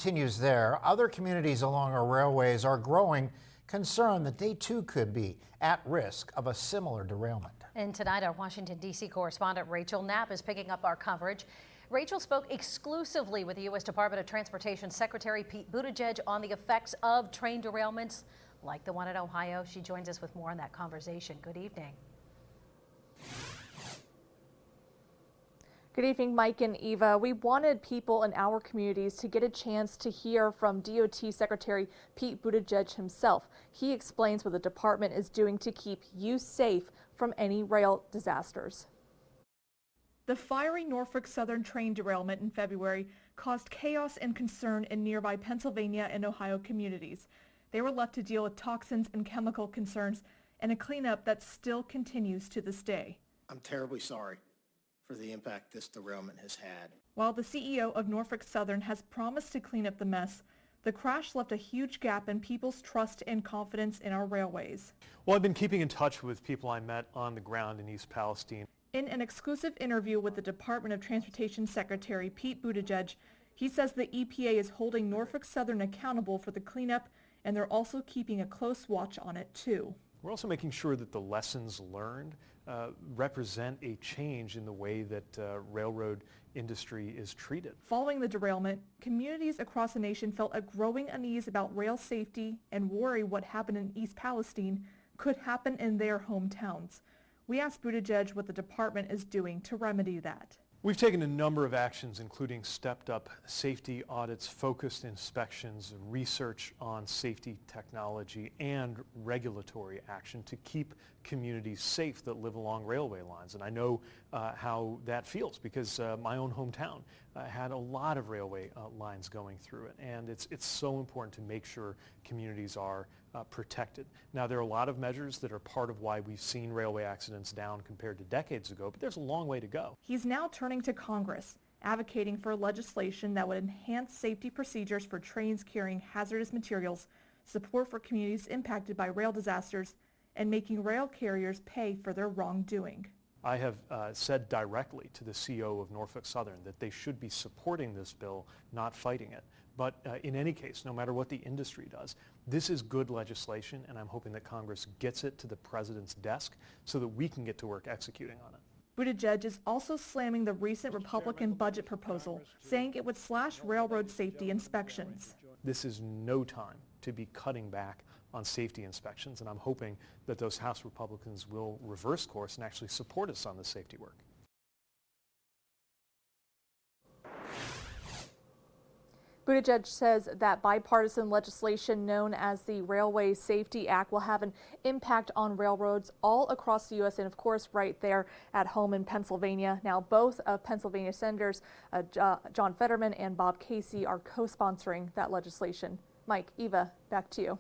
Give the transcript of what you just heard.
Continues there. Other communities along our railways are growing concern that they too could be at risk of a similar derailment. And tonight, our Washington, D.C. correspondent Rachel Knapp is picking up our coverage. Rachel spoke exclusively with the U.S. Department of Transportation Secretary Pete Buttigieg on the effects of train derailments like the one in Ohio. She joins us with more on that conversation. Good evening. Good evening, Mike and Eva. We wanted people in our communities to get a chance to hear from DOT Secretary Pete Buttigieg himself. He explains what the department is doing to keep you safe from any rail disasters. The fiery Norfolk Southern train derailment in February caused chaos and concern in nearby Pennsylvania and Ohio communities. They were left to deal with toxins and chemical concerns and a cleanup that still continues to this day. I'm terribly sorry for the impact this derailment has had. While the CEO of Norfolk Southern has promised to clean up the mess, the crash left a huge gap in people's trust and confidence in our railways. Well, I've been keeping in touch with people I met on the ground in East Palestine. In an exclusive interview with the Department of Transportation Secretary Pete Buttigieg, he says the EPA is holding Norfolk Southern accountable for the cleanup, and they're also keeping a close watch on it too. We're also making sure that the lessons learned represent a change in the way that railroad industry is treated. Following the derailment, communities across the nation felt a growing unease about rail safety and worry what happened in East Palestine could happen in their hometowns. We asked Buttigieg what the department is doing to remedy that. We've taken a number of actions, including stepped up safety audits, focused inspections, research on safety technology, and regulatory action to keep communities safe that live along railway lines. And I know how that feels because my own hometown had a lot of railway lines going through it. And it's so important to make sure communities are protected. Now, there are a lot of measures that are part of why we've seen railway accidents down compared to decades ago, but there's a long way to go. He's now turning to Congress, advocating for legislation that would enhance safety procedures for trains carrying hazardous materials, support for communities impacted by rail disasters, and making rail carriers pay for their wrongdoing. I have said directly to the CEO of Norfolk Southern that they should be supporting this bill, not fighting it. But in any case, no matter what the industry does, this is good legislation, and I'm hoping that Congress gets it to the president's desk so that we can get to work executing on it. Buttigieg is also slamming the recent Republican budget proposal, saying it would slash railroad safety inspections. This is no time to be cutting back on safety inspections, and I'm hoping that those House Republicans will reverse course and actually support us on the safety work. Buttigieg says that bipartisan legislation known as the Railway Safety Act will have an impact on railroads all across the U.S. and, of course, right there at home in Pennsylvania. Now, both of Pennsylvania Senators John Fetterman and Bob Casey are co-sponsoring that legislation. Mike, Eva, back to you.